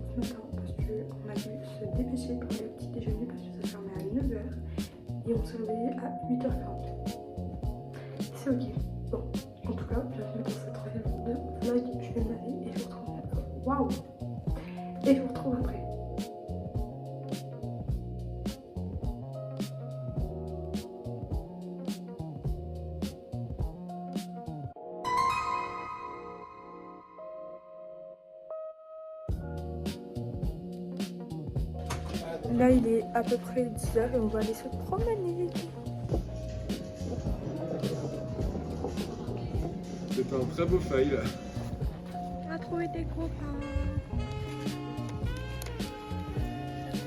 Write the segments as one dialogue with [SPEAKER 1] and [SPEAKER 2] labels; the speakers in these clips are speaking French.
[SPEAKER 1] ce matin parce qu'on a dû se dépêcher pour aller au petit déjeuner parce que ça fermait à 9 h et on s'est réveillé à 8 h 40. C'est ok. Bon, en tout cas, bienvenue dans cette troisième de vlog. Je vais me laver et je vous retrouve. Waouh! Et je vous retrouve après. Là, il est à peu près 10 h et on va aller se promener.
[SPEAKER 2] C'est un très beau fail là.
[SPEAKER 1] On a trouvé des copains.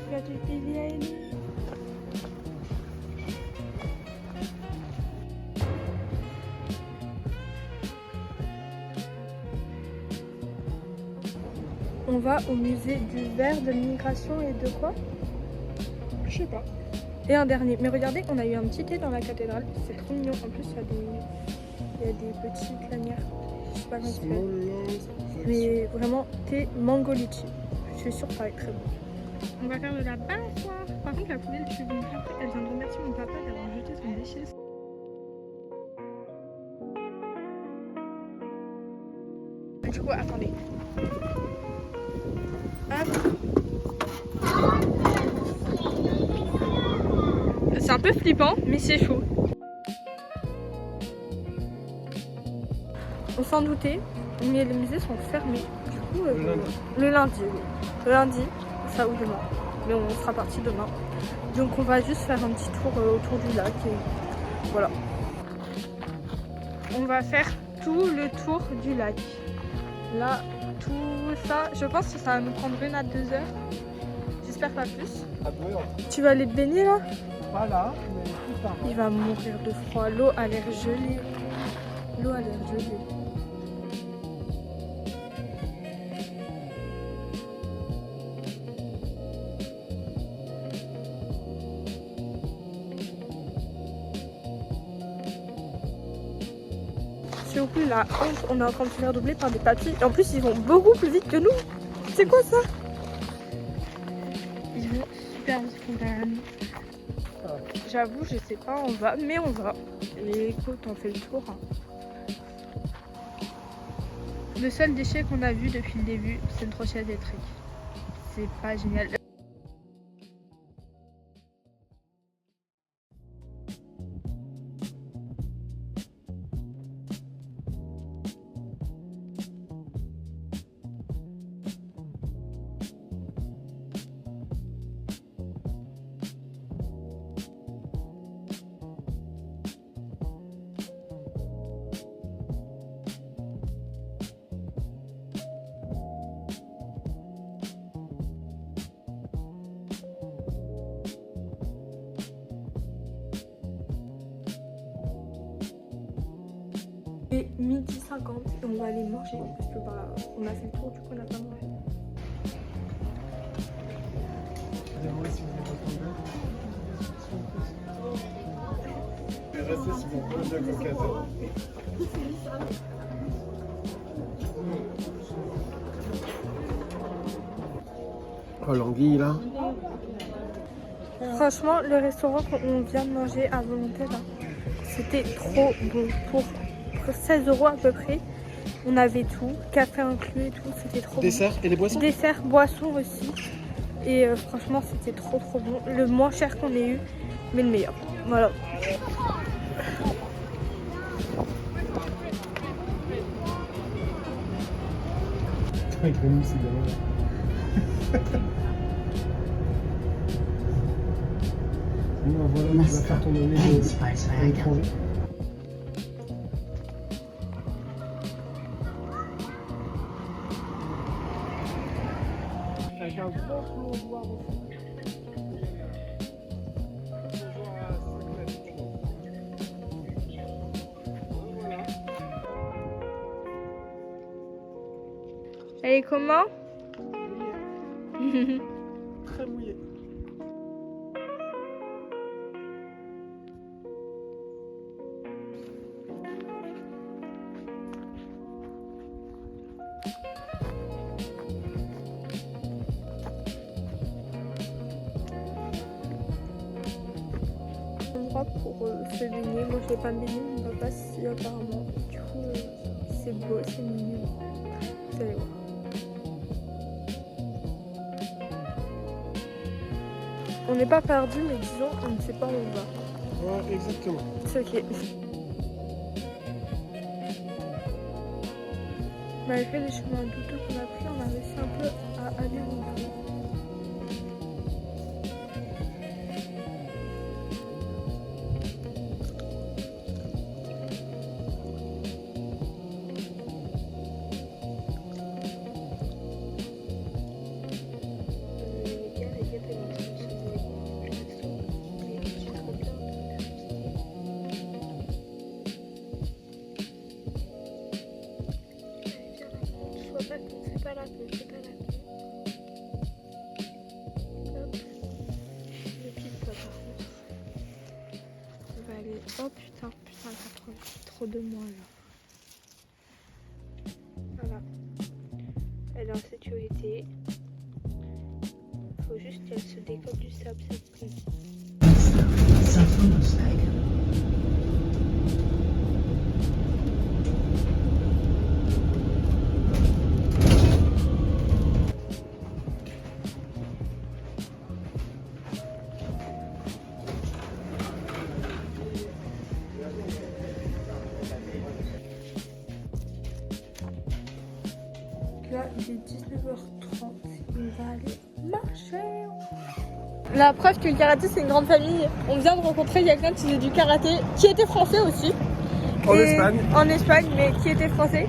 [SPEAKER 1] Il y a du Billy Eilish. On va au musée du verre, de l'immigration et de quoi? Je sais pas. Et un dernier. Mais regardez, on a eu un petit thé dans la cathédrale. C'est trop mignon. En plus, il y a des petites lanières. Je sais pas comment ça s'appelle. Mais vraiment, thé mango litchi. Je suis sûre que ça va être très bon. On va faire de la balançoire. Par contre, la poubelle, je suis venue après. Elle vient de remercier mon papa d'avoir jeté son déchet. Du coup, attendez. Hop. C'est un peu flippant, mais c'est chaud. On s'en doutait, mais les musées sont fermés. Du coup, le lundi, oui. Le lundi, ça ou demain. Mais on sera parti demain. Donc on va juste faire un petit tour autour du lac et voilà. On va faire tout le tour du lac. Là, tout ça, je pense que ça va nous prendre 1 à 2 heures. J'espère pas plus. Tu vas aller te baigner là?
[SPEAKER 3] Pas là, mais plus tard.
[SPEAKER 1] Il va mourir de froid. L'eau a l'air gelée. L'eau a l'air gelée. S'il vous plaît, la honte, on est en train de se faire doubler par des papis. Et en plus, ils vont beaucoup plus vite que nous. C'est quoi ça? Ils vont super vite comparé à nous. J'avoue, je sais pas, on va, mais on va. Et écoute, on fait le tour. Le seul déchet qu'on a vu depuis le début, c'est une trottinette électrique. C'est pas génial. Et 12h50 et on va aller manger parce que bah on a fait le tour, du coup on n'a pas mangé.
[SPEAKER 2] Je vais rester sur mon pot de coca. Oh l'anguille là.
[SPEAKER 1] Franchement, le restaurant qu'on vient de manger à volonté là, c'était trop bon. Pour 16 € à peu près, on avait tout, café inclus et tout, c'était trop
[SPEAKER 3] Dessert
[SPEAKER 1] bon.
[SPEAKER 3] et les boissons?
[SPEAKER 1] Dessert, boisson aussi. Et franchement, c'était trop bon. Le moins cher qu'on ait eu, mais le meilleur. Voilà.
[SPEAKER 3] Avec le mousse, évidemment. Bon, voilà, tu vas faire ton année à l'étranger. Avec un gros flot noir au fond.
[SPEAKER 1] Elle est comment?
[SPEAKER 3] Très mouillé.
[SPEAKER 1] fait baigner. Moi, je fais pas me baigner, mon papa, si, apparemment. Du coup, c'est beau, c'est mignon. Vous allez voir. On n'est pas perdu, mais disons, on ne sait pas où on va.
[SPEAKER 3] Ouais, exactement.
[SPEAKER 1] C'est ok. Malgré les chemins douteux qu'on a pris, on a réussi un peu à aller au bout. C'est pas la queue, c'est pas la queue. Hop. Ne quitte pas par contre. On va aller. Oh putain, trop de moi là. Voilà. Elle est en sécurité. Faut juste qu'elle se décolle du sable cette pluie. Là, il est 19h30, on va aller marcher. La preuve que le karaté c'est une grande famille. On vient de rencontrer quelqu'un qui faisait du karaté, qui était français aussi.
[SPEAKER 3] En Espagne.
[SPEAKER 1] En Espagne, mais qui était français.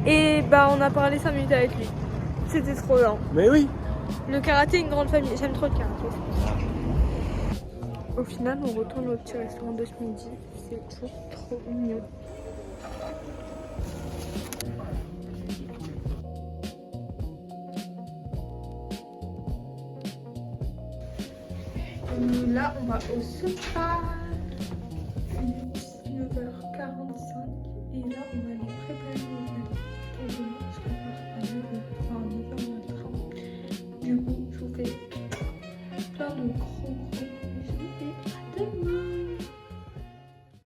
[SPEAKER 1] Et bah on a parlé 5 minutes avec lui. C'était trop bien.
[SPEAKER 3] Mais oui.
[SPEAKER 1] Le karaté est une grande famille, j'aime trop le karaté. Au final, on retourne au petit restaurant de ce midi. C'est toujours trop mignon. Là, on va au spa. 19h45. Et là, on va aller préparer nos valises pour demain. Parce qu'on part à 9h. Enfin, 9h dans le train. Du coup, je vous fais plein de gros